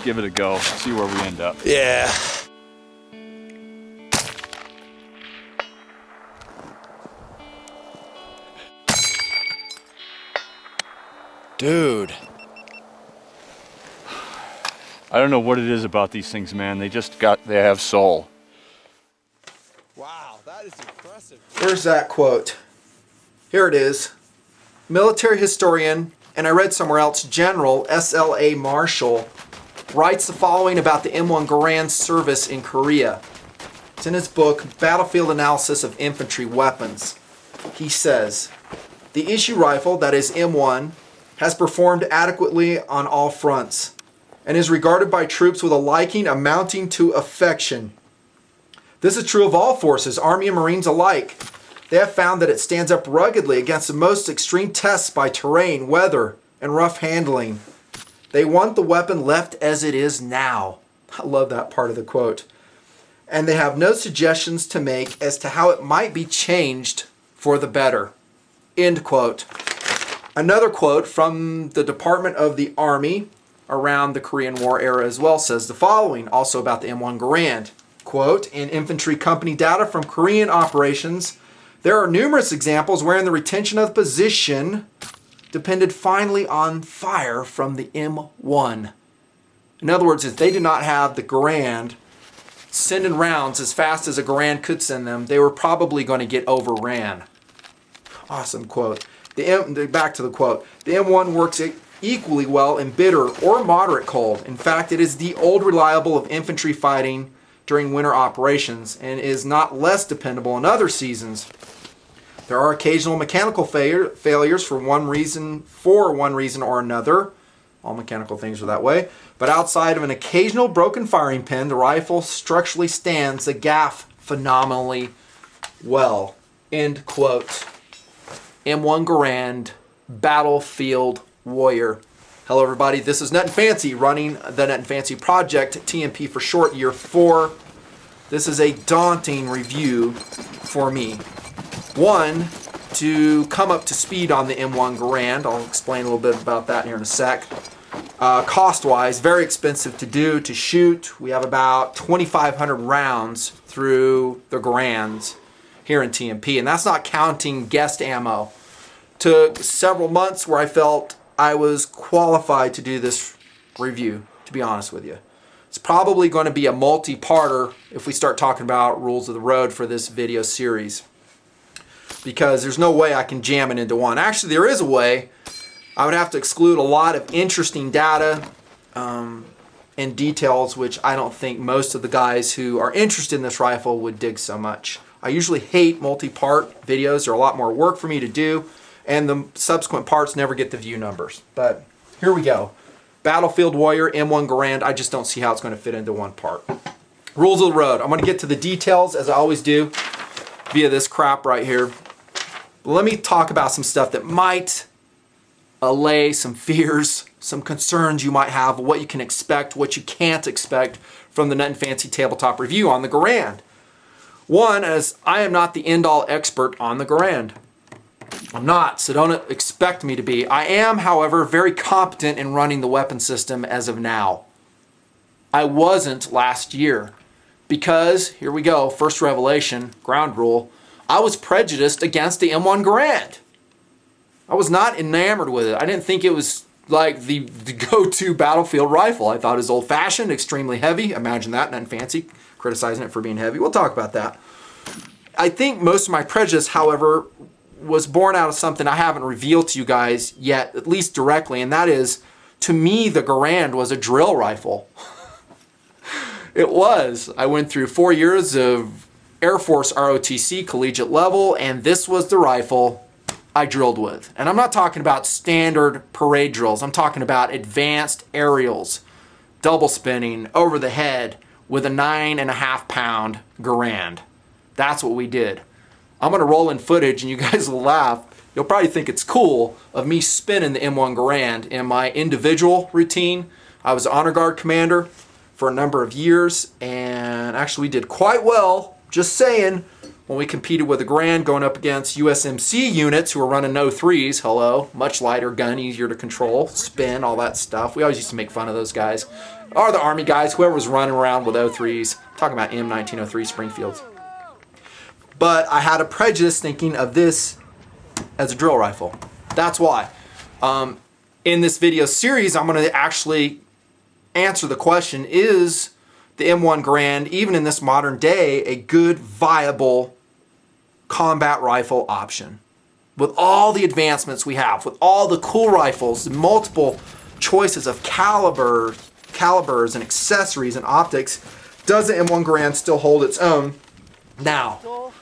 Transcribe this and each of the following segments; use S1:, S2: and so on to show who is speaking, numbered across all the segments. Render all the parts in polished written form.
S1: give it a go, see where we end up.
S2: Yeah. Dude.
S1: I don't know what it is about these things, man. They have soul.
S2: Wow, that is impressive.
S3: Where's that quote? Here it is. Military historian, and I read somewhere else, General S.L.A. Marshall writes the following about the M1 Garand service in Korea. It's in his book, Battlefield Analysis of Infantry Weapons. He says, the issue rifle, that is M1, has performed adequately on all fronts and is regarded by troops with a liking amounting to affection. This is true of all forces, Army and Marines alike. They have found that it stands up ruggedly against the most extreme tests by terrain, weather, and rough handling. They want the weapon left as it is now. I love that part of the quote. And they have no suggestions to make as to how it might be changed for the better. End quote. Another quote from the Department of the Army around the Korean War era as well says the following, also about the M1 Garand. Quote, in infantry company data from Korean operations, there are numerous examples wherein the retention of the position depended finally on fire from the M1. In other words, if they did not have the Garand sending rounds as fast as a Garand could send them, they were probably going to get overran. Awesome quote. Back to the quote. The M1 works equally well in bitter or moderate cold. In fact, it is the old reliable of infantry fighting during winter operations and is not less dependable in other seasons. There are occasional mechanical failures for one reason or another. All mechanical things are that way. But outside of an occasional broken firing pin, the rifle structurally stands the gaff phenomenally well. End quote. M1 Garand, Battlefield Warrior. Hello everybody, this is Nutnfancy running the Nutnfancy Project, TNP for short, year 4. This is a daunting review for me. One, to come up to speed on the M1 Garand. I'll explain a little bit about that here in a sec. Cost-wise, very expensive to do, to shoot. We have about 2,500 rounds through the Garands here in TNP, and that's not counting guest ammo. Took several months where I felt I was qualified to do this review, to be honest with you. It's probably going to be a multi-parter if we start talking about rules of the road for this video series, because there's no way I can jam it into one. Actually, there is a way. I would have to exclude a lot of interesting data and details, which I don't think most of the guys who are interested in this rifle would dig so much. I usually hate multi-part videos. They're a lot more work for me to do, and the subsequent parts never get the view numbers. But here we go. Battlefield Warrior, M1 Garand. I just don't see how it's going to fit into one part. Rules of the road. I'm going to get to the details, as I always do, via this crap right here. But let me talk about some stuff that might allay some fears, some concerns you might have, what you can expect, what you can't expect from the Nutnfancy tabletop review on the Garand. One, as I am not the end-all expert on the Garand. I'm not, so don't expect me to be. I am, however, very competent in running the weapon system as of now. I wasn't last year because, here we go, first revelation, ground rule, I was prejudiced against the M1 Garand. I was not enamored with it. I didn't think it was like the go-to battlefield rifle. I thought it was old-fashioned, extremely heavy. Imagine that, Nutnfancy criticizing it for being heavy. We'll talk about that. I think most of my prejudice, however, was born out of something I haven't revealed to you guys yet, at least directly, and that is, to me, the Garand was a drill rifle. It was. I went through 4 years of Air Force ROTC collegiate level, and this was the rifle I drilled with. And I'm not talking about standard parade drills. I'm talking about advanced aerials, double spinning, over the head, with a 9.5 pound Garand. That's what we did. I'm going to roll in footage and you guys will laugh. You'll probably think it's cool of me spinning the M1 Garand in my individual routine. I was honor guard commander for a number of years, and actually we did quite well, just saying, when we competed with the Garand going up against USMC units who were running O3s. Hello, much lighter gun, easier to control, spin, all that stuff. We always used to make fun of those guys. Or the Army guys, whoever was running around with O3s. Talking about M1903 Springfields. But I had a prejudice thinking of this as a drill rifle. That's why. In this video series, I'm going to actually answer the question, is the M1 Garand, even in this modern day, a good, viable combat rifle option? With all the advancements we have, with all the cool rifles, multiple choices of calibers and accessories and optics, does the M1 Garand still hold its own now?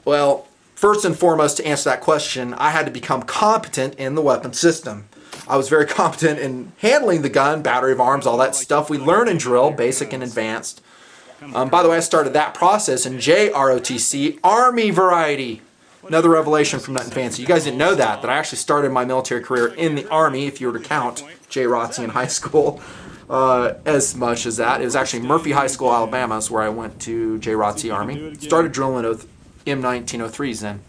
S3: Well, first and foremost, to answer that question, I had to become competent in the weapon system. I was very competent in handling the gun, battery of arms, all that stuff we learn in drill, basic and advanced. By the way, I started that process in JROTC, Army variety. Another revelation from Nutnfancy. You guys didn't know that I actually started my military career in the Army, if you were to count JROTC in high school as much as that. It was actually Murphy High School, Alabama, is where I went to JROTC Army. Started drilling with M1903s then.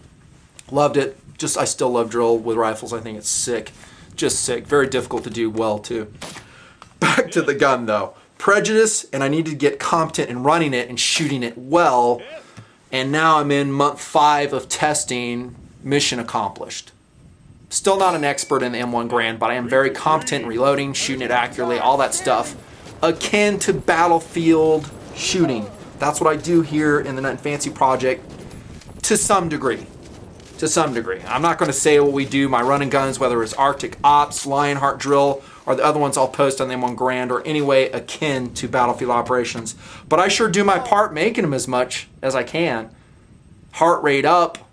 S3: Loved it. I still love drill with rifles. I think it's sick. Just sick. Very difficult to do well, too. Back to the gun, though. Prejudice, and I needed to get competent in running it and shooting it well. And now I'm in month 5 of testing. Mission accomplished. Still not an expert in the M1 Garand, but I am very competent in reloading, shooting it accurately, all that stuff. Akin to battlefield shooting. That's what I do here in the Nutnfancy project to some degree. To some degree. I'm not going to say what we do, my running guns, whether it's Arctic Ops, Lionheart Drill, or the other ones I'll post on the M1 Garand, or any way akin to battlefield operations. But I sure do my part making them as much as I can. Heart rate up,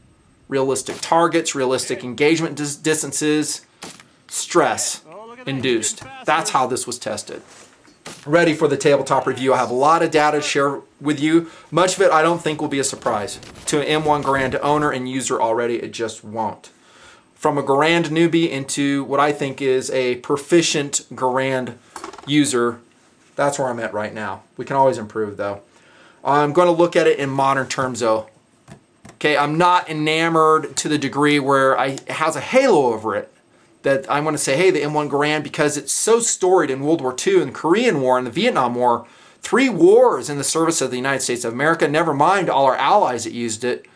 S3: realistic targets, realistic engagement distances, stress induced. That's how this was tested. Ready for the tabletop review. I have a lot of data to share with you. Much of it I don't think will be a surprise to an M1 Garand owner and user already. It just won't. From a Garand newbie into what I think is a proficient Garand user, that's where I'm at right now. We can always improve though. I'm going to look at it in modern terms though. Okay, I'm not enamored to the degree where it has a halo over it. That I'm going to say, hey, the M1 Garand, because it's so storied in World War II and the Korean War and the Vietnam War, 3 wars in the service of the United States of America, never mind all our allies that used it,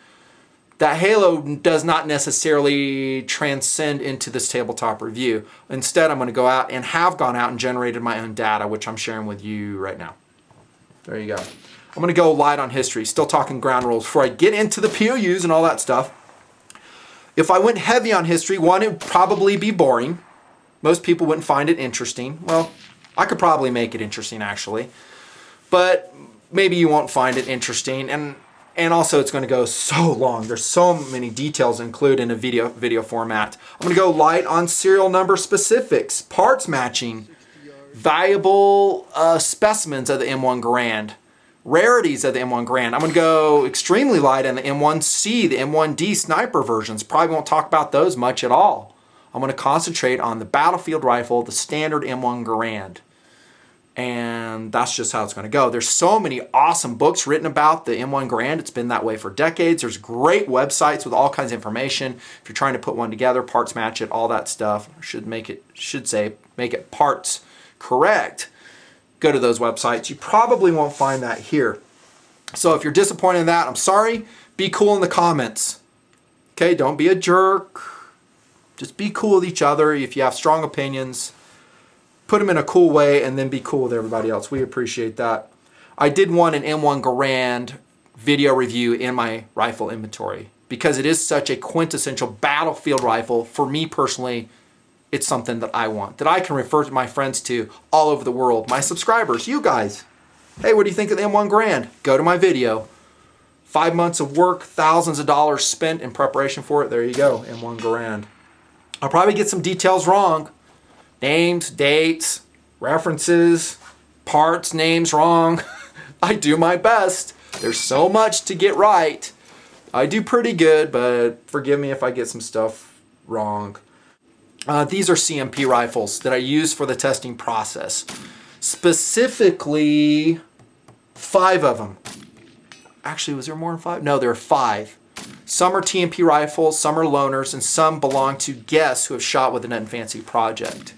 S3: that halo does not necessarily transcend into this tabletop review. Instead, I'm going to go out and have gone out and generated my own data, which I'm sharing with you right now. There you go. I'm going to go light on history, still talking ground rules before I get into the POUs and all that stuff. If I went heavy on history, one, it would probably be boring. Most people wouldn't find it interesting. Well, I could probably make it interesting, actually. But maybe you won't find it interesting. And also, it's going to go so long. There's so many details included in a video format. I'm going to go light on serial number specifics, parts matching, valuable specimens of the M1 Garand, rarities of the M1 Garand. I'm going to go extremely light on the M1C, the M1D sniper versions. Probably won't talk about those much at all. I'm going to concentrate on the battlefield rifle, the standard M1 Garand. And that's just how it's going to go. There's so many awesome books written about the M1 Garand. It's been that way for decades. There's great websites with all kinds of information. If you're trying to put one together, parts match it, all that stuff. Make it parts correct. Go to those websites. You probably won't find that here. So if you're disappointed in that, I'm sorry. Be cool in the comments. Okay, don't be a jerk. Just be cool with each other. If you have strong opinions, put them in a cool way and then be cool with everybody else. We appreciate that. I did want an M1 Garand video review in my rifle inventory because it is such a quintessential battlefield rifle. For me personally, it's something that I want, that I can refer to my friends to all over the world, my subscribers, you guys. Hey, what do you think of the M1 Garand? Go to my video. 5 months of work, thousands of dollars spent in preparation for it. There you go, M1 Garand. I'll probably get some details wrong. Names, dates, references, parts, names wrong. I do my best. There's so much to get right. I do pretty good, but forgive me if I get some stuff wrong. These are CMP rifles that I use for the testing process. Specifically, 5 of them. actually, was there more than 5? No, there are 5. Some are TNP rifles, some are loaners, and some belong to guests who have shot with the Nutnfancy project.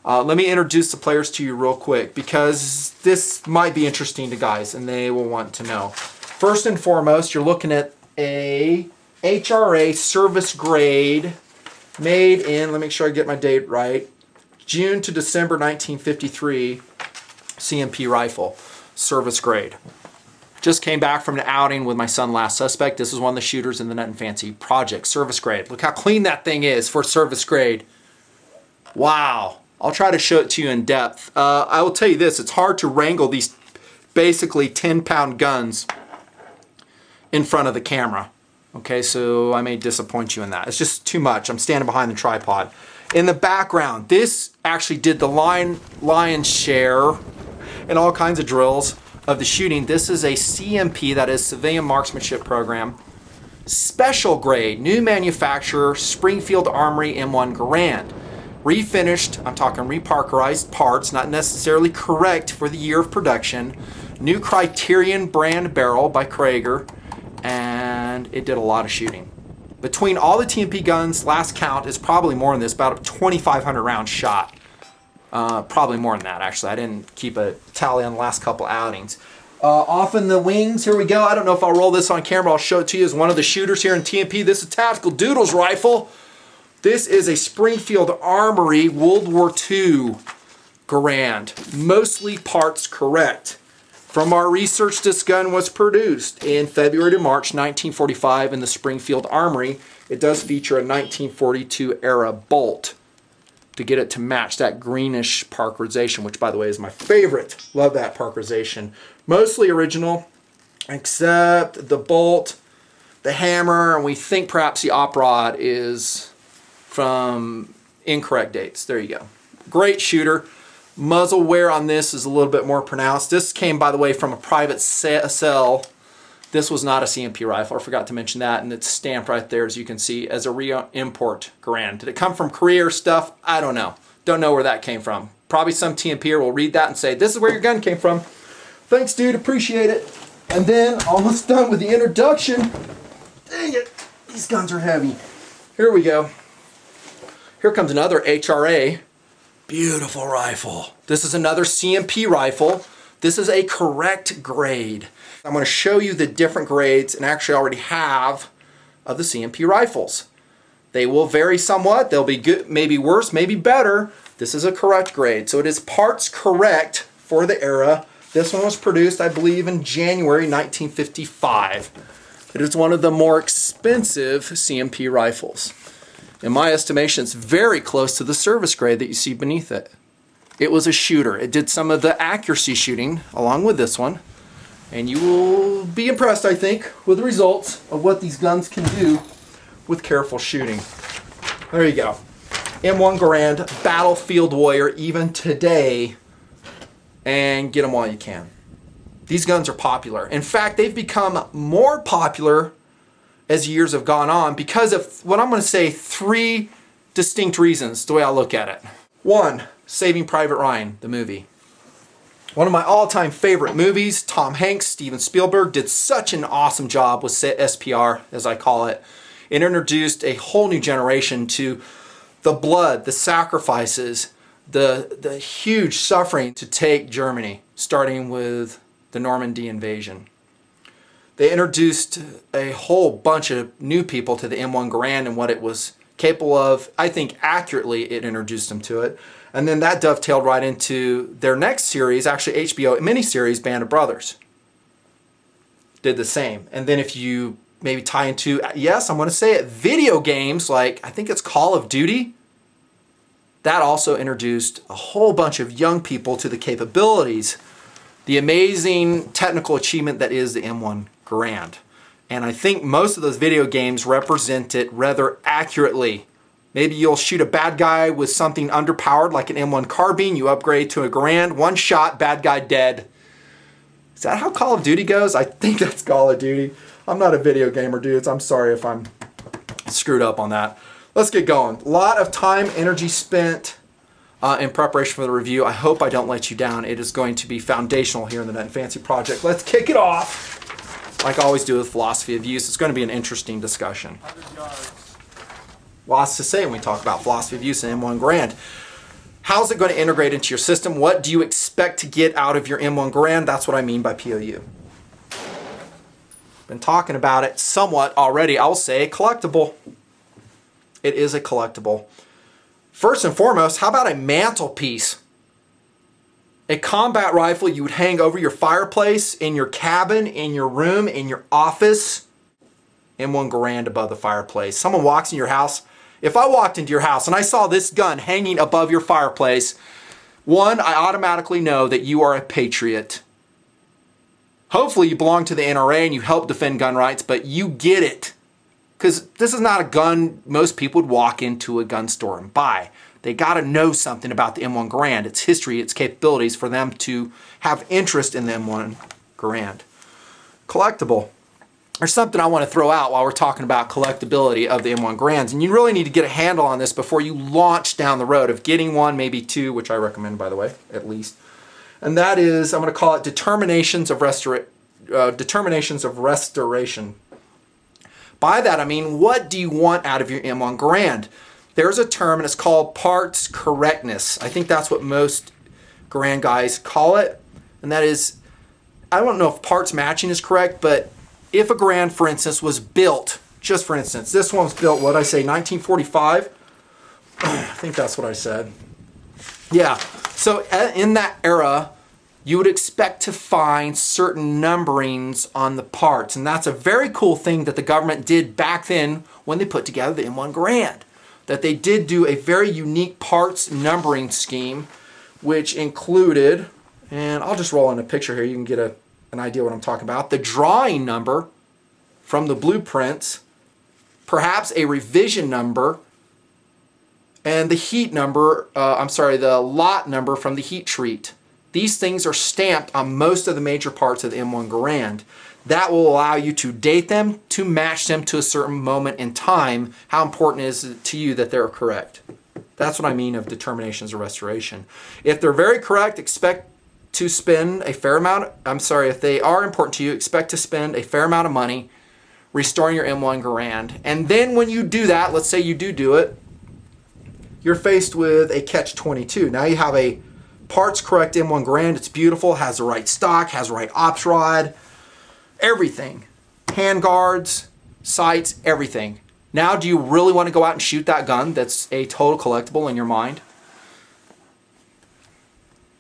S3: Let me introduce the players to you real quick because this might be interesting to guys and they will want to know. First and foremost, you're looking at a HRA service grade made in, let me make sure I get my date right, June to December 1953 CMP rifle, service grade. Just came back from an outing with my son, Last Suspect. This is one of the shooters in the Nutnfancy project, service grade. Look how clean that thing is for service grade. Wow. I'll try to show it to you in depth. I will tell you this, it's hard to wrangle these basically 10-pound guns in front of the camera. Okay, so I may disappoint you in that. It's just too much. I'm standing behind the tripod. In the background, this actually did the lion's share in all kinds of drills of the shooting. This is a CMP, that is Civilian Marksmanship Program. Special grade, new manufacturer, Springfield Armory M1 Garand. Refinished, I'm talking reparkerized parts, not necessarily correct for the year of production. New Criterion brand barrel by Krager, and it did a lot of shooting. Between all the TNP guns, last count is probably more than this, about a 2,500 round shot. Probably more than that, actually. I didn't keep a tally on the last couple outings. Off in the wings, here we go. I don't know if I'll roll this on camera. I'll show it to you as one of the shooters here in TNP. This is Tactical Doodles rifle. This is a Springfield Armory World War II Garand, mostly parts correct. From our research, this gun was produced in February to March 1945 in the Springfield Armory. It does feature a 1942 era bolt to get it to match that greenish parkerization, which by the way is my favorite. Love that parkerization. Mostly original, except the bolt, the hammer, and we think perhaps the op rod is from incorrect dates. There you go. Great shooter. Muzzle wear on this is a little bit more pronounced. This came, by the way, from a private sale. This was not a CMP rifle. I forgot to mention that, and it's stamped right there, as you can see, as a re-import Garand. Did it come from Korea or stuff? I don't know. Don't know where that came from. Probably some TNPer will read that and say, this is where your gun came from. Thanks, dude. Appreciate it. And then, almost done with the introduction. Dang it. These guns are heavy. Here we go. Here comes another HRA. Beautiful rifle. This is another CMP rifle. This is a correct grade. I'm going to show you the different grades, and actually I already have, of the CMP rifles. They will vary somewhat. They'll be good, maybe worse, maybe better. This is a correct grade. So it is parts correct for the era. This one was produced, I believe, in January 1955. It is one of the more expensive CMP rifles. In my estimation, it's very close to the service grade that you see beneath it. It was a shooter. It did some of the accuracy shooting along with this one. And you will be impressed, I think, with the results of what these guns can do with careful shooting. There you go. M1 Garand, battlefield warrior, even today. And get them while you can. These guns are popular. In fact, they've become more popular as years have gone on because of what I'm going to say 3 distinct reasons, the way I look at it. 1, Saving Private Ryan, the movie. One of my all-time favorite movies. Tom Hanks, Steven Spielberg did such an awesome job with SPR, as I call it. It introduced a whole new generation to the blood, the sacrifices, the huge suffering to take Germany, starting with the Normandy invasion. They introduced a whole bunch of new people to the M1 Garand and what it was capable of. I think accurately it introduced them to it. And then that dovetailed right into their next series, actually HBO miniseries, Band of Brothers. Did the same. And then if you maybe tie into, yes, I'm going to say it, video games like, I think it's Call of Duty. That also introduced a whole bunch of young people to the capabilities, the amazing technical achievement that is the M1 Garand. And I think most of those video games represent it rather accurately. Maybe you'll shoot a bad guy with something underpowered like an M1 carbine, you upgrade to a Garand, 1 shot, bad guy dead. Is that how Call of Duty goes? I think that's Call of Duty. I'm not a video gamer, dudes. I'm sorry if I'm screwed up on that. Let's get going. A lot of time, energy spent in preparation for the review. I hope I don't let you down. It is going to be foundational here in the Nutnfancy project. Let's kick it off. like I always do with philosophy of use, it's going to be an interesting discussion. Lots to say when we talk about philosophy of use in M1 Garand. How's it going to integrate into your system? What do you expect to get out of your M1 Garand? That's what I mean by POU. Been talking about it somewhat already. I'll say collectible. It is a collectible. First and foremost, how about a mantelpiece? A combat rifle you would hang over your fireplace, in your cabin, in your room, in your office. M1 Garand above the fireplace. Someone walks in your house. If I walked into your house and I saw this gun hanging above your fireplace, one, I automatically know that you are a patriot. Hopefully you belong to the NRA and you help defend gun rights, but you get it. Because this is not a gun most people would walk into a gun store and buy. They got to know something about the M1 Garand, its history, its capabilities, for them to have interest in the M1 Garand. Collectible. There's something I want to throw out while we're talking about collectability of the M1 Garands. And you really need to get a handle on this before you launch down the road of getting one, maybe two, which I recommend, by the way, at least. And that is, I'm going to call it determinations of restoration. By that, I mean, what do you want out of your M1 Garand? There's a term, and it's called parts correctness. I think that's what most Garand guys call it. And that is, I don't know if parts matching is correct, but if a Garand, for instance, was built, just for instance, this one was built, what did I say, 1945? I think that's what I said. Yeah, so in that era, you would expect to find certain numberings on the parts. And that's a very cool thing that the government did back then when they put together the M1 Garand. That they did do a very unique parts numbering scheme, which included, and I'll just roll in a picture here, you can get an idea what I'm talking about. The drawing number from the blueprints, perhaps a revision number, and the heat number, the lot number from the heat treat. These things are stamped on most of the major parts of the M1 Garand. That will allow you to date them, to match them to a certain moment in time. How important is it to you that they're correct? That's what I mean of determinations of restoration. If they're very correct, expect to spend a fair amount, if they are important to you, expect to spend a fair amount of money restoring your M1 Garand. And then when you do that, let's say you do it, you're faced with a catch-22. Now you have a parts correct M1 Garand. It's beautiful, has the right stock, has the right ops rod, everything. Hand guards, sights, everything. Now do you really want to go out and shoot that gun that's a total collectible in your mind?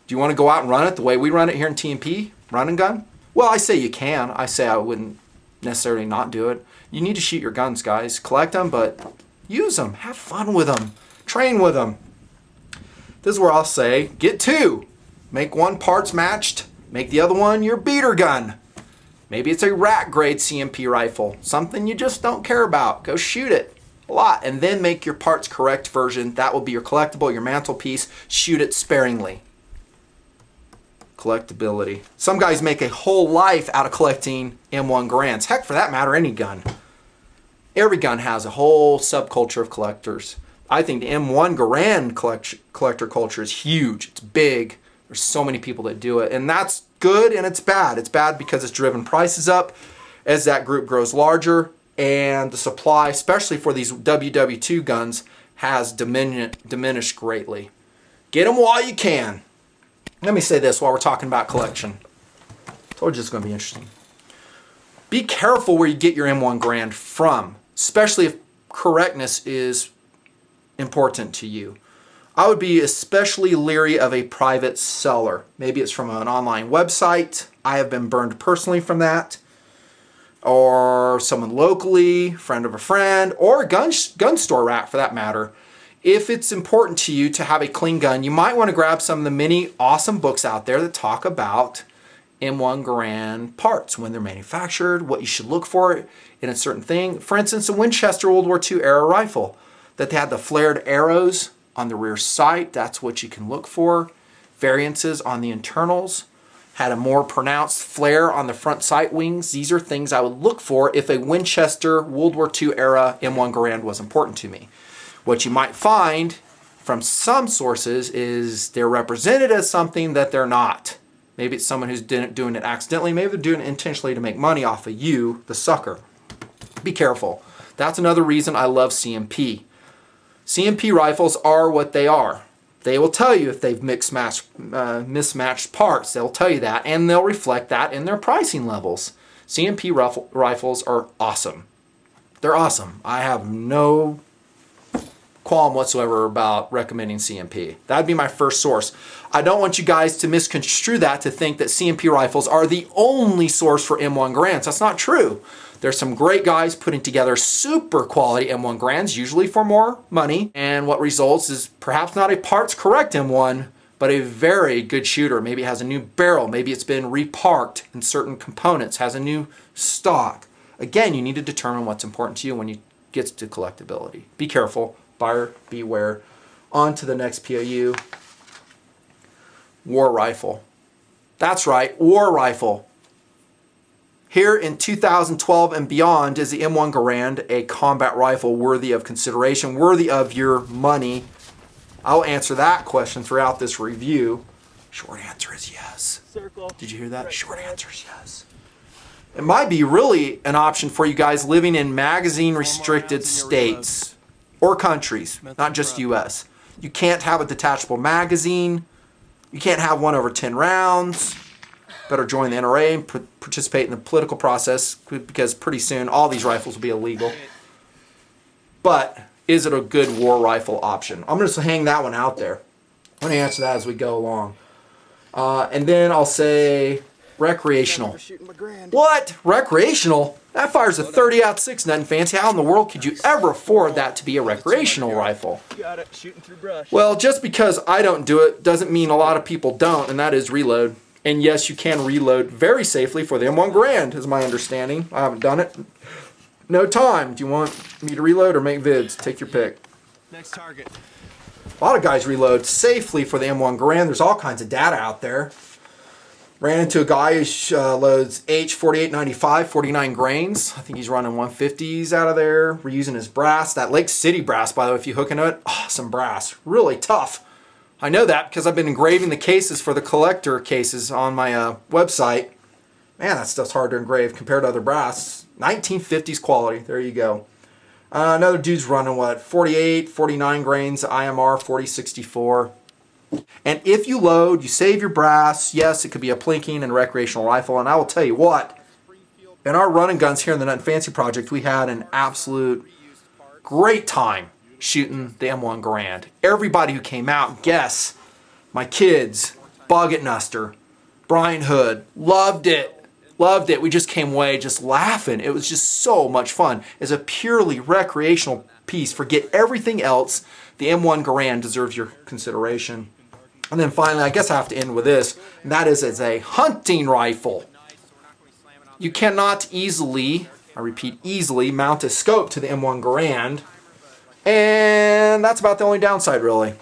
S3: Do you want to go out and run it the way we run it here in TNP, run and gun? Well, I say you can. I say I wouldn't necessarily not do it. You need to shoot your guns, guys. Collect them, but use them. Have fun with them. Train with them. This is where I'll say, get two. Make one parts matched. Make the other one your beater gun. Maybe it's a rack grade CMP rifle. Something you just don't care about. Go shoot it a lot. And then make your parts correct version. That will be your collectible, your mantelpiece. Shoot it sparingly. Collectability. Some guys make a whole life out of collecting M1 Garands. Heck, for that matter, any gun. Every gun has a whole subculture of collectors. I think the M1 Garand collector culture is huge. It's big. There's so many people that do it. And that's good and it's bad. It's bad because it's driven prices up as that group grows larger. And the supply, especially for these WW2 guns, has diminished greatly. Get them while you can. Let me say this while we're talking about collection. Told you it's going to be interesting. Be careful where you get your M1 Garand from, especially if correctness is important to you. I would be especially leery of a private seller. Maybe it's from an online website. I have been burned personally from that. Or someone locally, friend of a friend, or a gun store rack for that matter. If it's important to you to have a clean gun, you might want to grab some of the many awesome books out there that talk about M1 Garand parts, when they're manufactured, what you should look for in a certain thing. For instance, a Winchester World War II era rifle that they had the flared arrows on the rear sight. That's what you can look for. Variances on the internals. Had a more pronounced flare on the front sight wings. These are things I would look for if a Winchester World War II era M1 Garand was important to me. What you might find from some sources is they're represented as something that they're not. Maybe it's someone who's doing it accidentally. Maybe they're doing it intentionally to make money off of you, the sucker. Be careful. That's another reason I love CMP. CMP rifles are what they are. They will tell you if they've mismatched parts. They'll tell you that, and they'll reflect that in their pricing levels. CMP rifles are awesome. They're awesome. I have no qualm whatsoever about recommending CMP. That'd be my first source. I don't want you guys to misconstrue that to think that CMP rifles are the only source for M1 Garands. That's not true. There's some great guys putting together super quality M1 Garands, usually for more money, and what results is perhaps not a parts correct M1, but a very good shooter. Maybe it has a new barrel, maybe it's been reparked in certain components, has a new stock. Again, you need to determine what's important to you when you get to collectability. Be careful, buyer beware. On to the next POU. War rifle. That's right, war rifle. Here in 2012 and beyond is the M1 Garand a combat rifle worthy of consideration, worthy of your money? I'll answer that question throughout this review. Short answer is yes.
S2: Circle.
S3: Did you hear that? Short answer is yes. It might be really an option for you guys living in magazine restricted states or countries, not just US. You can't have a detachable magazine. You can't have one over 10 rounds. Better join the NRA and participate in the political process, because pretty soon all these rifles will be illegal. But is it a good war rifle option? I'm going to hang that one out there. I'm going to answer that as we go along. And then I'll say recreational. What? Recreational? That fires a 30-06, nothing fancy. How in the world could you ever afford that to be a recreational rifle?
S2: Got it. Shooting through brush.
S3: Well, just because I don't do it doesn't mean a lot of people don't, and that is reload. And yes, you can reload very safely for the M1 Garand, is my understanding. I haven't done it. No time. Do you want me to reload or make vids? Take your pick.
S2: Next target.
S3: A lot of guys reload safely for the M1 Garand. There's all kinds of data out there. Ran into a guy who loads H4895, 49 grains. I think he's running 150s out of there. We're using his brass. That Lake City brass, by the way, if you hook into it, awesome brass. Really tough. I know that because I've been engraving the cases for the collector cases on my website. Man, that stuff's hard to engrave compared to other brass. 1950s quality. There you go. Another dude's running, what, 48, 49 grains, IMR 4064. And if you load, you save your brass. Yes, it could be a plinking and recreational rifle. And I will tell you what, in our running guns here in the Nutnfancy project, we had an absolute great time shooting the M1 Garand. Everybody who came out, guess, my kids, Bug at Nuster, Brian Hood, loved it. Loved it. We just came away just laughing. It was just so much fun. It's a purely recreational piece. Forget everything else. The M1 Garand deserves your consideration. And then finally, I guess I have to end with this, and that is as a hunting rifle. You cannot easily, I repeat easily, mount a scope to the M1 Garand. And that's about the only downside, really.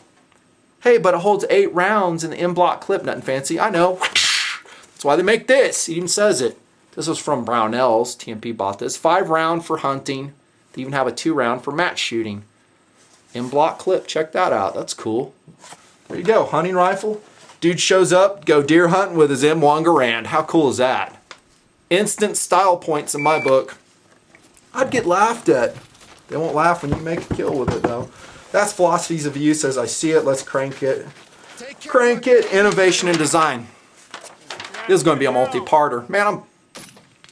S3: Hey, but it holds 8 rounds in the M-block clip, nothing fancy. I know. That's why they make this. It even says it. This was from Brownells. TNP bought this. 5 round for hunting. They even have a 2 round for match shooting. M-block clip. Check that out. That's cool. There you go. Hunting rifle. Dude shows up, go deer hunting with his M1 Garand. How cool is that? Instant style points in my book. I'd get laughed at. They won't laugh when you make a kill with it, though. That's philosophies of use as I see it. Let's crank it. Crank it. Innovation and design. This is going to be a multi-parter. Man, I'm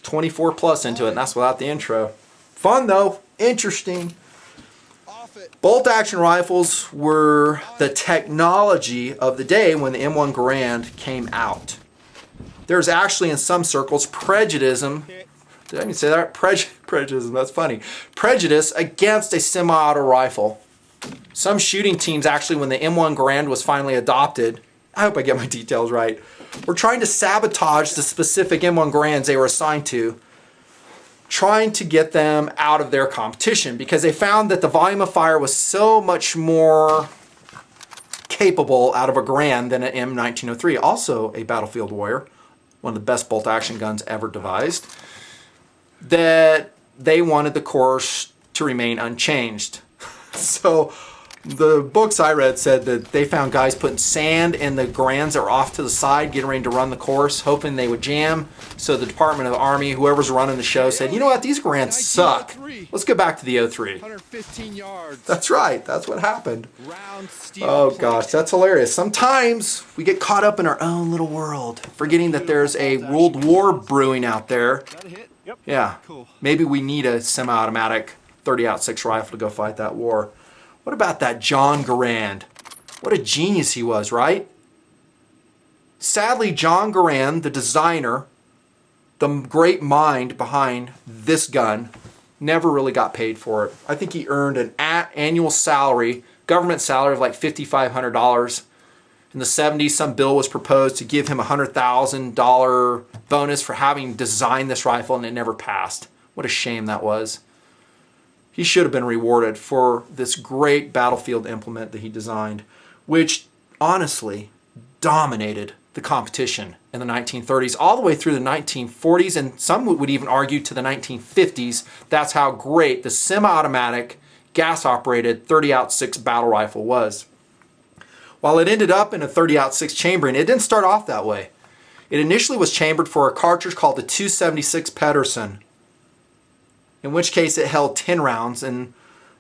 S3: 24 plus into it, and that's without the intro. Fun, though. Interesting. Bolt-action rifles were the technology of the day when the M1 Garand came out. There's actually, in some circles, prejudice. Did I even say that? Prejudice, that's funny. Prejudice against a semi-auto rifle. Some shooting teams actually, when the M1 Garand was finally adopted, I hope I get my details right, were trying to sabotage the specific M1 Garands they were assigned to, trying to get them out of their competition because they found that the volume of fire was so much more capable out of a Garand than an M1903, also a Battlefield Warrior, one of the best bolt-action guns ever devised, that they wanted the course to remain unchanged. So The books I read said that they found guys putting sand in the Garands that were off to the side, getting ready to run the course, hoping they would jam. So the Department of the Army, whoever's running the show, said, you know what, these Garands suck. Let's go back to the 03.
S2: 115 yards.
S3: That's right. That's what happened.
S2: Round steel
S3: Oh
S2: plate.
S3: gosh, that's hilarious. Sometimes we get caught up in our own little world, forgetting that there's a world war brewing out there.
S2: That a hit? Yep.
S3: Yeah.
S2: Cool.
S3: Maybe we need a semi-automatic 30-06 rifle to go fight that war. What about that John Garand? What a genius he was, right? Sadly, John Garand, the designer, the great mind behind this gun, never really got paid for it. I think he earned an annual salary, government salary of like $5,500. In the 70s, some bill was proposed to give him a $100,000 bonus for having designed this rifle, and it never passed. What a shame that was. He should have been rewarded for this great battlefield implement that he designed, which honestly dominated the competition in the 1930s, all the way through the 1940s, and some would even argue to the 1950s. That's how great the semi-automatic, gas-operated 30-06 battle rifle was. While it ended up in a 30-06 chambering, it didn't start off that way. It initially was chambered for a cartridge called the 276 Pedersen, in which case it held 10 rounds, and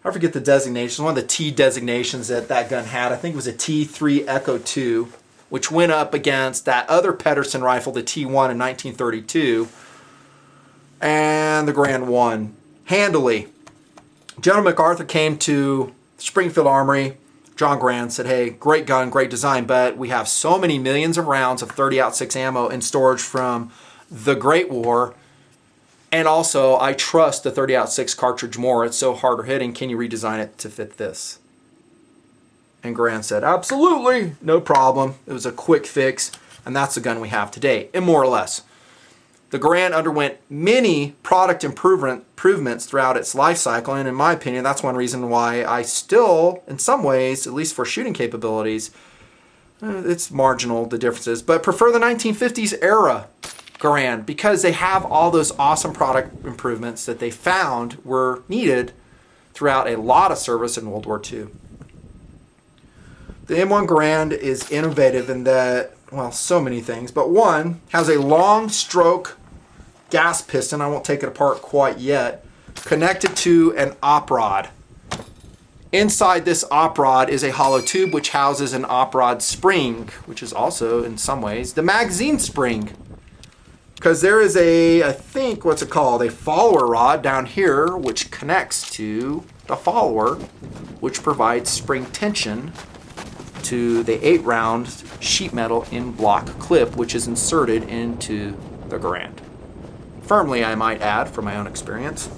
S3: I forget the designation, one of the T designations that that gun had. I think it was a T3 Echo 2, which went up against that other Pedersen rifle, the T1 in 1932, and the Garand won handily. General MacArthur came to Springfield Armory. John Garand said, hey, great gun, great design, but we have so many millions of rounds of 30-06 ammo in storage from the Great War. And also, I trust the 30-06 cartridge more. It's so harder hitting. Can you redesign it to fit this? And Garand said, absolutely, no problem. It was a quick fix, and that's the gun we have today, and more or less. The Garand underwent many product improvements throughout its life cycle, and in my opinion, that's one reason why I still, in some ways, at least for shooting capabilities, it's marginal, the differences, but prefer the 1950s era Garand, because they have all those awesome product improvements that they found were needed throughout a lot of service in World War II. The M1 Garand is innovative in that, well, so many things, but one, has a long stroke gas piston, I won't take it apart quite yet, connected to an op rod. Inside this op rod is a hollow tube which houses an op rod spring, which is also, in some ways, the magazine spring. Because there is a, I think, what's it called, a follower rod down here which connects to the follower, which provides spring tension to the 8-round sheet metal in block clip, which is inserted into the Garand. Firmly, I might add, from my own experience.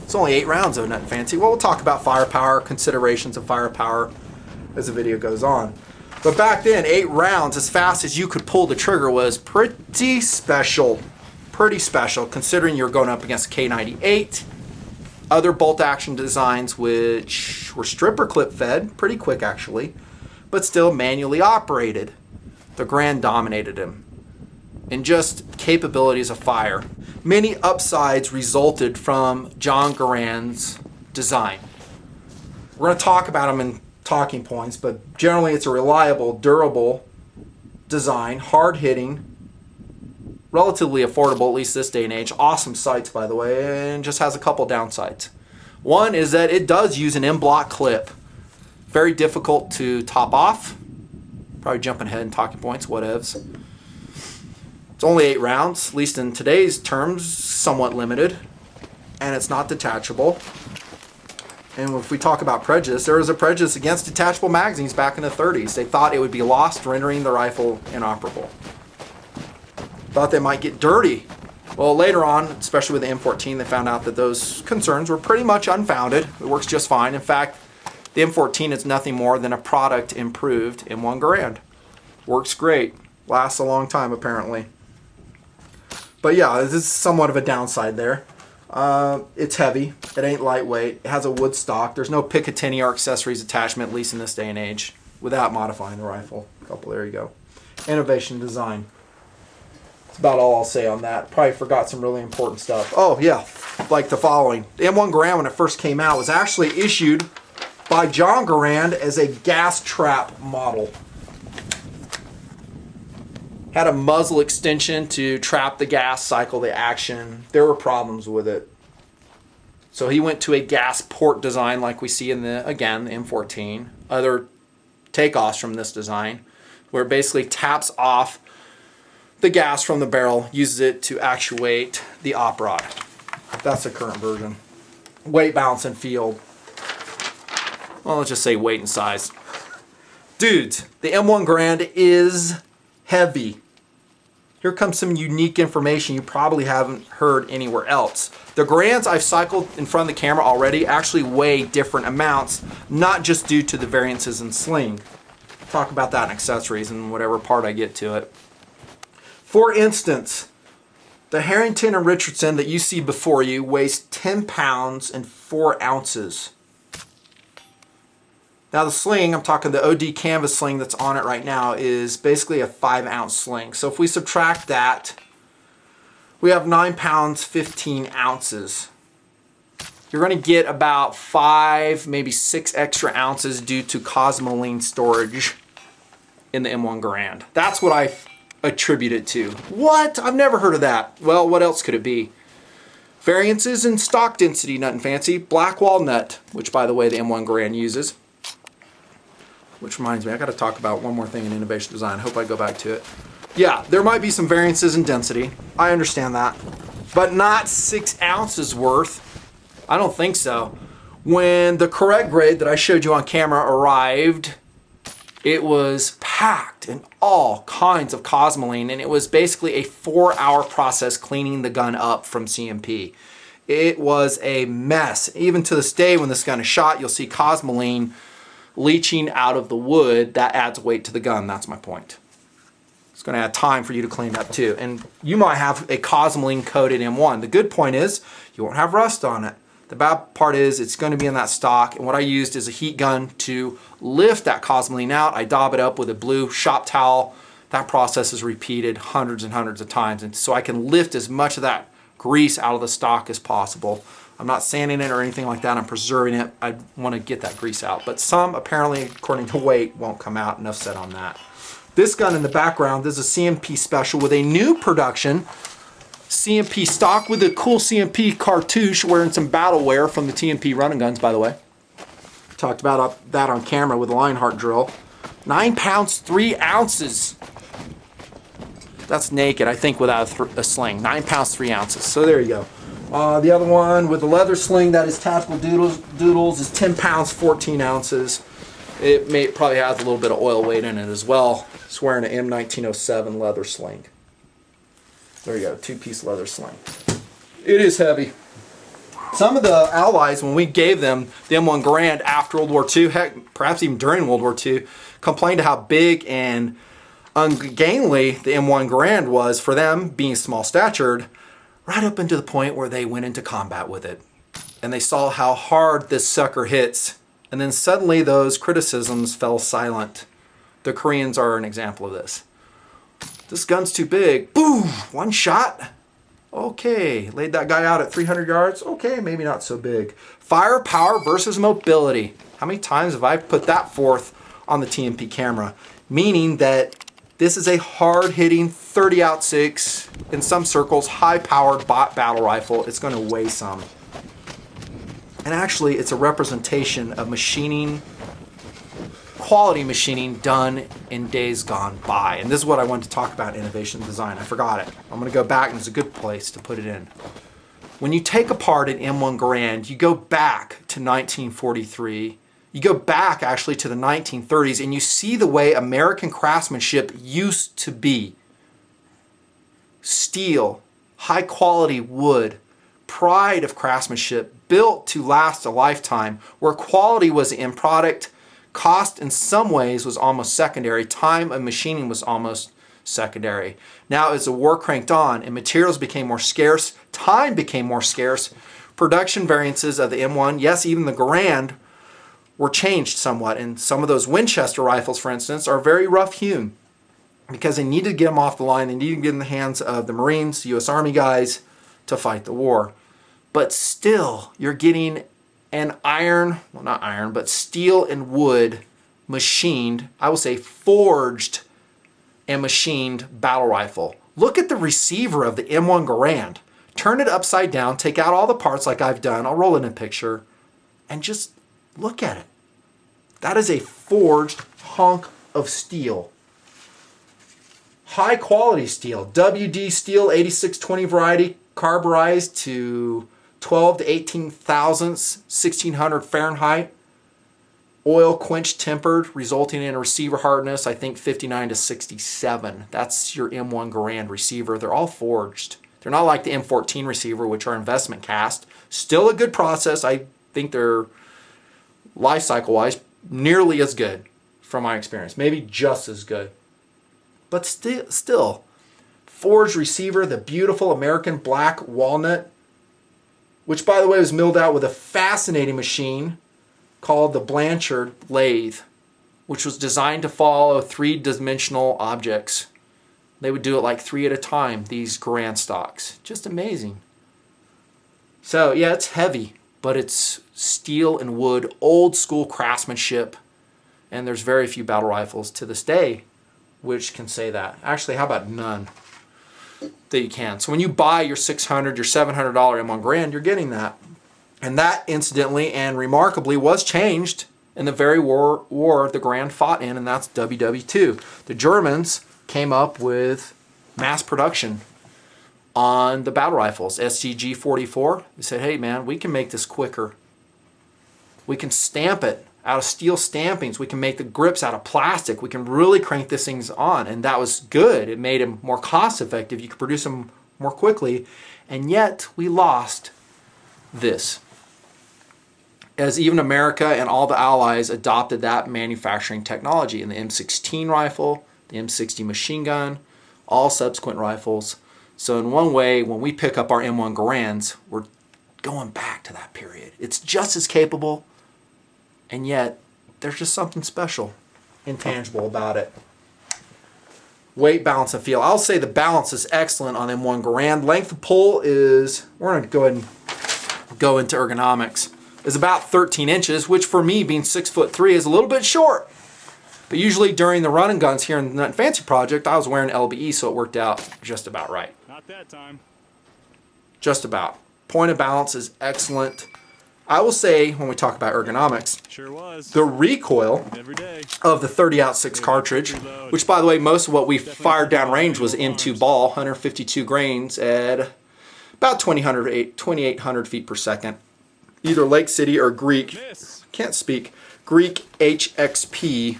S3: It's only 8 rounds, though, Nutnfancy. Well, we'll talk about firepower, considerations of firepower as the video goes on. But back then, 8 rounds, as fast as you could pull the trigger, was pretty special. Pretty special, considering you're going up against a K98, other bolt-action designs which were stripper clip fed, pretty quick actually, but still manually operated. The Garand dominated him in just capabilities of fire. Many upsides resulted from John Garand's design. We're going to talk about them in talking points, but generally it's a reliable, durable design, hard-hitting, relatively affordable, at least this day and age. Awesome sights, by the way, and just has a couple downsides. One is that it does use an M-block clip. Very difficult to top off. Probably jumping ahead in talking points, whatevs. It's only 8 rounds, at least in today's terms, somewhat limited, and it's not detachable. And if we talk about prejudice, there was a prejudice against detachable magazines back in the 30s. They thought it would be lost, rendering the rifle inoperable. Thought they might get dirty. Well, later on, especially with the M14, they found out that those concerns were pretty much unfounded. It works just fine. In fact, the M14 is nothing more than a product improved M1 Garand. Works great. Lasts a long time, apparently. But yeah, this is somewhat of a downside there. It's heavy. It ain't lightweight. It has a wood stock. There's no Picatinny or accessories attachment, at least in this day and age, without modifying the rifle. There you go. Innovation design. That's about all I'll say on that. Probably forgot some really important stuff. Oh yeah, like the following. The M1 Garand, when it first came out, was actually issued by John Garand as a gas trap model. Had a muzzle extension to trap the gas, cycle the action. There were problems with it. So he went to a gas port design like we see in the M14. Other takeoffs from this design, where it basically taps off the gas from the barrel, uses it to actuate the op rod. That's the current version. Weight, balance, and field. Well, let's just say weight and size. Dudes, the M1 Garand is heavy. Here comes some unique information you probably haven't heard anywhere else. The Garands I've cycled in front of the camera already actually weigh different amounts, not just due to the variances in Sling. Talk about that in accessories and whatever part I get to it. For instance, the Harrington and Richardson that you see before you weighs 10 pounds and 4 ounces. Now the sling, I'm talking the OD canvas sling that's on it right now, is basically a 5-ounce sling. So if we subtract that, we have 9 pounds, 15 ounces. You're going to get about 5, maybe 6 extra ounces due to Cosmoline storage in the M1 Garand. That's what I attribute it to. What? I've never heard of that. Well, what else could it be? Variances in stock density, Nutnfancy. Black walnut, which by the way the M1 Garand uses. Which reminds me, I got to talk about one more thing in innovation design. I hope I go back to it. Yeah, there might be some variances in density. I understand that. But not 6 ounces worth. I don't think so. When the correct grade that I showed you on camera arrived, it was packed in all kinds of Cosmoline, and it was basically a 4-hour process cleaning the gun up from CMP. It was a mess. Even to this day, when this gun is shot, you'll see Cosmoline leaching out of the wood. That adds weight to the gun. That's my point. It's going to add time for you to clean up too. And you might have a Cosmoline coated M1. The good point is you won't have rust on it. The bad part is it's going to be in that stock, and what I used is a heat gun to lift that Cosmoline out. I daub it up with a blue shop towel. That process is repeated hundreds and hundreds of times, and so I can lift as much of that grease out of the stock as possible. I'm not sanding it or anything like that. I'm preserving it. I want to get that grease out. But some, apparently, according to weight, won't come out. Enough said on that. This gun in the background, this is a CMP special with a new production CMP stock with a cool CMP cartouche wearing some battle wear from the TNP running guns, by the way. Talked about that on camera with a Lionheart drill. 9 pounds, 3 ounces. That's naked, I think, without a sling. 9 pounds, 3 ounces. So there you go. The other one with the leather sling, that is Tactical Doodles, is 10 pounds, 14 ounces. It probably has a little bit of oil weight in it as well. It's wearing an M1907 leather sling. There you go, 2-piece leather sling. It is heavy. Some of the allies, when we gave them the M1 Garand after World War II, heck, perhaps even during World War II, complained how big and ungainly the M1 Garand was for them, being small-statured, right up into the point where they went into combat with it. And they saw how hard this sucker hits. And then suddenly those criticisms fell silent. The Koreans are an example of this. This gun's too big. Boom! One shot. Okay. Laid that guy out at 300 yards. Okay, maybe not so big. Firepower versus mobility. How many times have I put that forth on the TNP camera? Meaning that this is a hard-hitting 30-06, in some circles, high-powered battle rifle. It's going to weigh some. And actually, it's a representation of machining, quality machining done in days gone by. And this is what I wanted to talk about in innovation design. I forgot it. I'm going to go back, and it's a good place to put it in. When you take apart an M1 Garand, you go back to 1943. You go back, actually, to the 1930s, and you see the way American craftsmanship used to be. Steel, high-quality wood, pride of craftsmanship, built to last a lifetime, where quality was the end product, cost in some ways was almost secondary, time of machining was almost secondary. Now as the war cranked on and materials became more scarce, time became more scarce, production variances of the M1, yes, even the Garand, were changed somewhat. And some of those Winchester rifles, for instance, are very rough-hewn because they needed to get them off the line. They needed to get in the hands of the Marines, U.S. Army guys, to fight the war. But still, you're getting and iron, well not iron, but steel and wood machined, I will say forged and machined battle rifle. Look at the receiver of the M1 Garand. Turn it upside down, take out all the parts like I've done. I'll roll in a picture and just look at it. That is a forged hunk of steel. High quality steel, WD steel 8620 variety, carburized to 12 to 18 thousandths, 1600 Fahrenheit. Oil quench tempered, resulting in a receiver hardness, I think 59 to 67. That's your M1 Garand receiver. They're all forged. They're not like the M14 receiver, which are investment cast. Still a good process. I think they're life cycle wise nearly as good from my experience. Maybe just as good. But still, forged receiver, the beautiful American black walnut, which by the way was milled out with a fascinating machine called the Blanchard lathe, which was designed to follow three-dimensional objects. They would do it like 3 at a time, these Garand stocks. Just amazing. So yeah, it's heavy, but it's steel and wood, old school craftsmanship, and there's very few battle rifles to this day which can say that. Actually, how about none that you can? So when you buy your $600, your $700 M1 Garand, you're getting that. And that, incidentally and remarkably, was changed in the very war the Garand fought in, and that's WW2. The Germans came up with mass production on the battle rifles, SCG-44. They said, hey man, we can make this quicker. We can stamp it out of steel stampings. We can make the grips out of plastic. We can really crank these things on. And that was good. It made them more cost effective. You could produce them more quickly. And yet we lost this, as even America and all the allies adopted that manufacturing technology in the M16 rifle, the M60 machine gun, all subsequent rifles. So in one way, when we pick up our M1 Garands, we're going back to that period. It's just as capable, and yet there's just something special, intangible about it. Weight, balance, and feel. I'll say the balance is excellent on M1 Garand. Length of pull is, we're going to go ahead and go into ergonomics, is about 13 inches, which for me, being 6'3", is a little bit short. But usually during the run and guns here in the Nutnfancy project, I was wearing LBE, so it worked out just about right.
S2: Not that time.
S3: Just about. Point of balance is excellent. I will say, when we talk about ergonomics,
S2: Sure was.
S3: the recoil
S2: Every day.
S3: of the 30-06 cartridge, which by the way, most of what we fired down range was into ball, 152 grains at about 2,800 feet per second. Either Lake City or Greek,
S2: Miss.
S3: can't speak, Greek HXP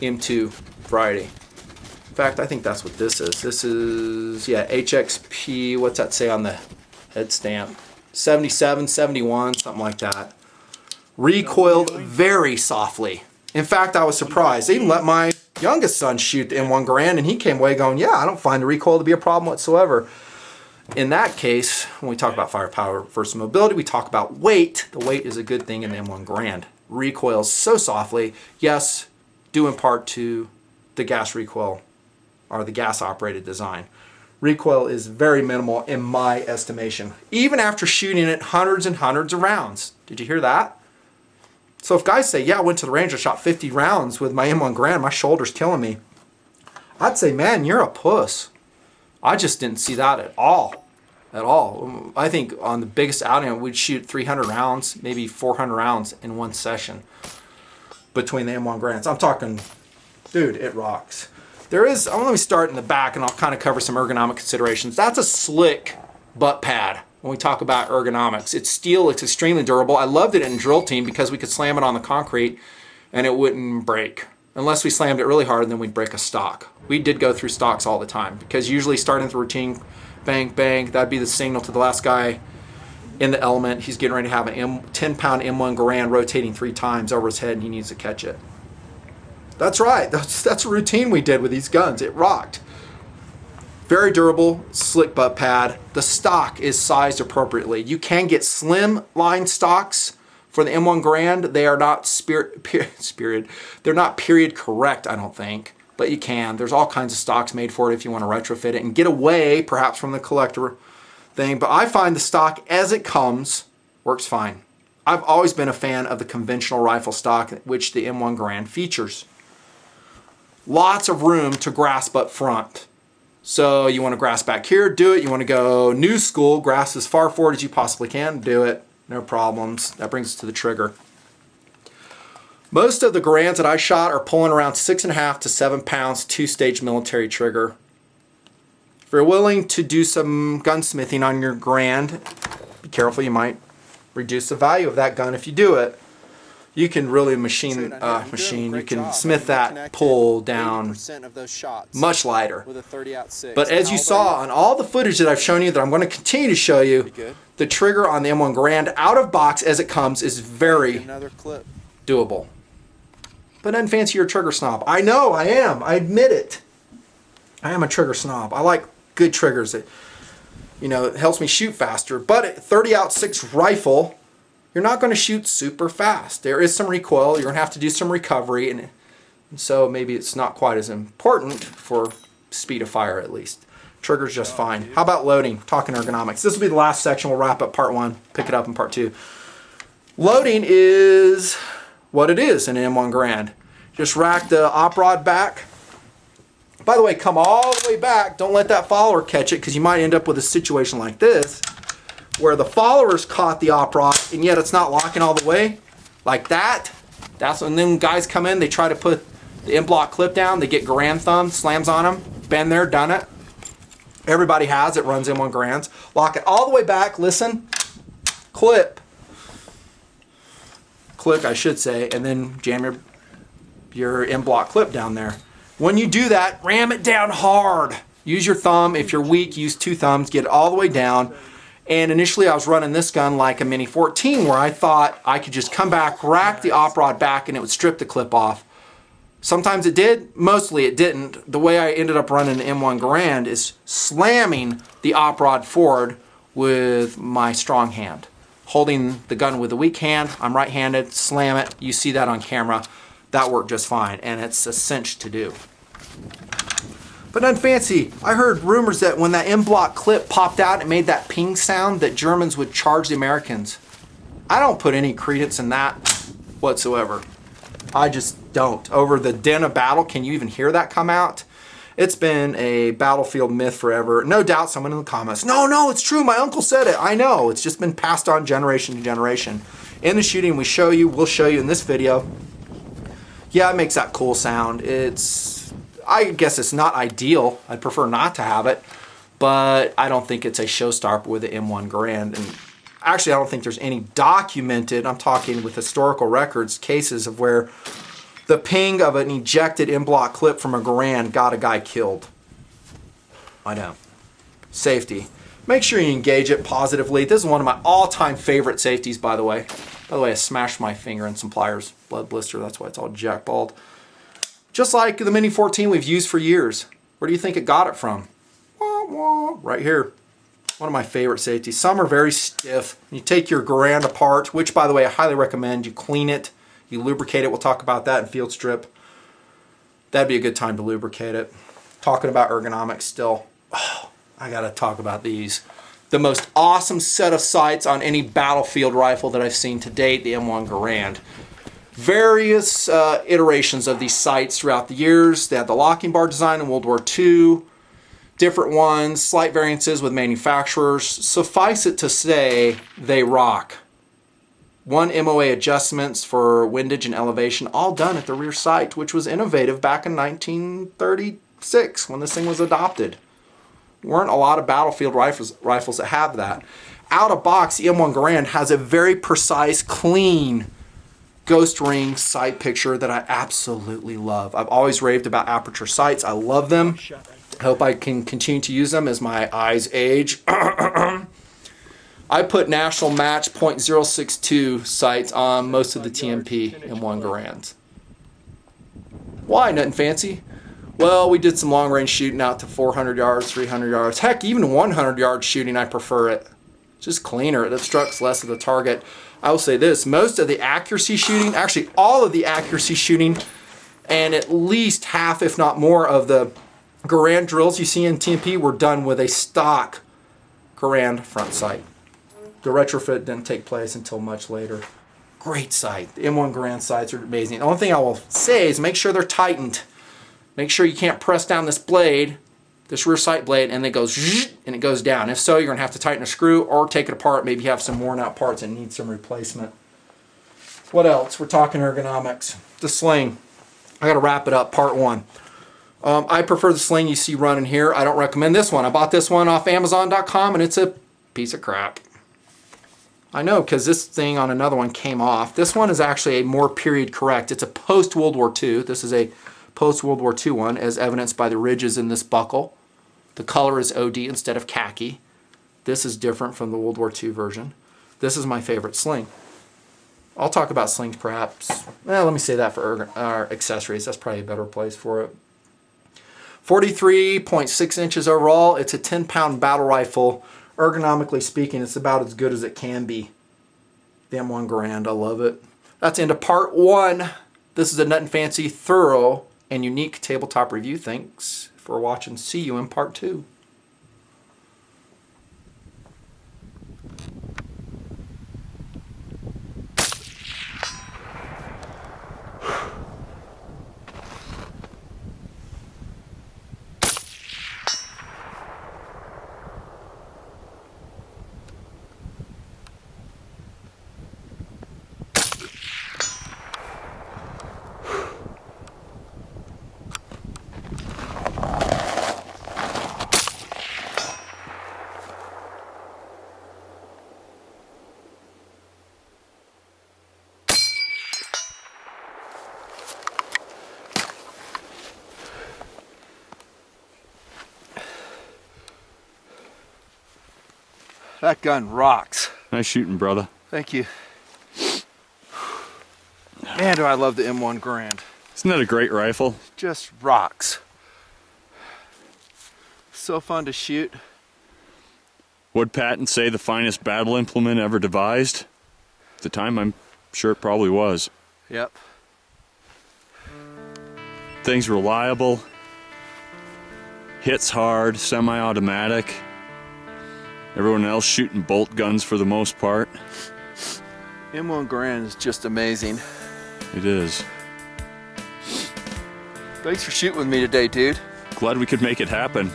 S3: M2 variety. In fact, I think that's what this is. This is, yeah, HXP, what's that say on the head stamp? 77, 71, something like that. Recoiled very softly. In fact, I was surprised. I even let my youngest son shoot the M1 Garand, and he came away going, yeah, I don't find the recoil to be a problem whatsoever. In that case, when we talk about firepower versus mobility, we talk about weight. The weight is a good thing in the M1 Garand. Recoils so softly, yes, due in part to the gas recoil, or the gas-operated design. Recoil is very minimal in my estimation, even after shooting it hundreds and hundreds of rounds. Did you hear that? So if guys say, yeah, I went to the range, I shot 50 rounds with my M1 Garand, my shoulder's killing me, I'd say, man, you're a puss. I just didn't see that at all. At all. I think on the biggest outing, we'd shoot 300 rounds, maybe 400 rounds in one session between the M1 Garands. I'm talking, dude, it rocks. There is, let me start in the back and I'll kind of cover some ergonomic considerations. That's a slick butt pad when we talk about ergonomics. It's steel, it's extremely durable. I loved it in drill team because we could slam it on the concrete and it wouldn't break. Unless we slammed it really hard and then we'd break a stock. We did go through stocks all the time because usually starting the routine, bang, bang, that'd be the signal to the last guy in the element. He's getting ready to have an 10-pound M1 Garand rotating 3 times over his head and he needs to catch it. That's right. That's a routine we did with these guns. It rocked. Very durable, slick butt pad. The stock is sized appropriately. You can get slim line stocks for the M1 Garand. They are not they're not period correct, I don't think, but you can. There's all kinds of stocks made for it if you want to retrofit it and get away perhaps from the collector thing. But I find the stock as it comes works fine. I've always been a fan of the conventional rifle stock, which the M1 Garand features. Lots of room to grasp up front. So you want to grasp back here, do it. You want to go new school, grasp as far forward as you possibly can, do it. No problems. That brings us to the trigger. Most of the Garands that I shot are pulling around 6.5 to 7 pounds, 2-stage military trigger. If you're willing to do some gunsmithing on your Garand, be careful, you might reduce the value of that gun if you do it. You can really you can smith that pull down much lighter. But as you saw on all the footage that I've shown you, that I'm going to continue to show you, the trigger on the M1 Garand out of box as it comes is very doable. But Nutnfancy, you're a trigger snob. I know, I am. I admit it. I am a trigger snob. I like good triggers. It helps me shoot faster. But at 30-06 rifle, you're not going to shoot super fast. There is some recoil. You're going to have to do some recovery. And so maybe it's not quite as important for speed of fire, at least. Trigger's just fine. How about loading? Talking ergonomics. This will be the last section. We'll wrap up part 1. Pick it up in part 2. Loading is what it is in an M1 Garand. Just rack the op rod back. By the way, come all the way back. Don't let that follower catch it, because you might end up with a situation like this, where the follower's caught the op rod and yet it's not locking all the way, like that. That's when them guys come in, they try to put the M-block clip down, they get Garand thumb, slams on them, been there, done it. Everybody has it, runs M1 Garands. Lock it all the way back, listen, clip, click I should say, and then jam your M-block clip down there. When you do that, ram it down hard. Use your thumb. If you're weak, use 2 thumbs, get it all the way down. And initially I was running this gun like a Mini 14, where I thought I could just come back, rack the op rod back, and it would strip the clip off. Sometimes it did, mostly it didn't. The way I ended up running the M1 Garand is slamming the op rod forward with my strong hand. Holding the gun with a weak hand, I'm right-handed, slam it. You see that on camera. That worked just fine, and it's a cinch to do. But Nutnfancy, I heard rumors that when that M-block clip popped out and made that ping sound, that Germans would charge the Americans. I don't put any credence in that whatsoever. I just don't. Over the din of battle, can you even hear that come out? It's been a battlefield myth forever. No doubt someone in the comments, no, it's true, my uncle said it. I know, it's just been passed on generation to generation. In the shooting we'll show you in this video. Yeah, it makes that cool sound. I guess it's not ideal. I'd prefer not to have it, but I don't think it's a showstopper with the M1 Garand. And actually, I don't think there's any documented, I'm talking with historical records, cases of where the ping of an ejected M-block clip from a Garand got a guy killed. I know. Safety. Make sure you engage it positively. This is one of my all-time favorite safeties, by the way. By the way, I smashed my finger in some pliers. Blood blister, that's why it's all jackballed. Just like the Mini 14 we've used for years. Where do you think it got it from? Wah, wah, right here. One of my favorite safeties. Some are very stiff. You take your Garand apart, which by the way I highly recommend. You clean it, you lubricate it. We'll talk about that in field strip. That'd be a good time to lubricate it. Talking about ergonomics still. Oh, I gotta talk about these. The most awesome set of sights on any battlefield rifle that I've seen to date, the M1 Garand. Various iterations of these sights throughout the years. They had the locking bar design in World War II, different ones, slight variances with manufacturers. Suffice it to say, they rock. 1 MOA adjustments for windage and elevation, all done at the rear sight, which was innovative back in 1936 when this thing was adopted. Weren't a lot of battlefield rifles that have that. Out of box, the M1 Garand has a very precise, clean ghost ring sight picture that I absolutely love. I've always raved about aperture sights. I love them. I hope I can continue to use them as my eyes age. I put National Match .062 sights on most of the TNP M1 Garands. Why, Nutnfancy? Well, we did some long range shooting out to 400 yards, 300 yards. Heck, even 100 yard shooting, I prefer it. Just cleaner. It obstructs less of the target. I will say this, most of the accuracy shooting, actually all of the accuracy shooting, and at least half, if not more, of the Garand drills you see in TNP were done with a stock Garand front sight. The retrofit didn't take place until much later. Great sight. The M1 Garand sights are amazing. The only thing I will say is make sure they're tightened. Make sure you can't press down this blade, this rear sight blade, and it goes zzz, and it goes down. If so, you're going to have to tighten a screw or take it apart. Maybe you have some worn out parts and need some replacement. What else? We're talking ergonomics. The sling. I got to wrap it up, part one. I prefer the sling you see running here. I don't recommend this one. I bought this one off Amazon.com and it's a piece of crap. I know, because this thing on another one came off. This one is actually a more period correct. It's a post-World War II. This is a post-World War II one, as evidenced by the ridges in this buckle. The color is OD instead of khaki. This is different from the World War II version. This is my favorite sling. I'll talk about slings perhaps. Well, let me say that for accessories. That's probably a better place for it. 43.6 inches overall. It's a 10-pound battle rifle. Ergonomically speaking, it's about as good as it can be. The M1 Garand, I love it. That's the end of part one. This is a Nutnfancy thorough and unique tabletop review. Thanks for watching. See you in part two.
S2: That gun rocks.
S1: Nice shooting, brother.
S2: Thank you. Man, do I love the M1 Garand.
S1: Isn't that a great rifle?
S2: Just rocks. So fun to shoot.
S1: Would patents say the finest battle implement ever devised? At the time, I'm sure it probably was.
S2: Yep.
S1: Thing's reliable. Hits hard, semi-automatic. Everyone else shooting bolt guns for the most part.
S2: M1 Garand is just amazing.
S1: It is.
S2: Thanks for shooting with me today, dude.
S1: Glad we could make it happen.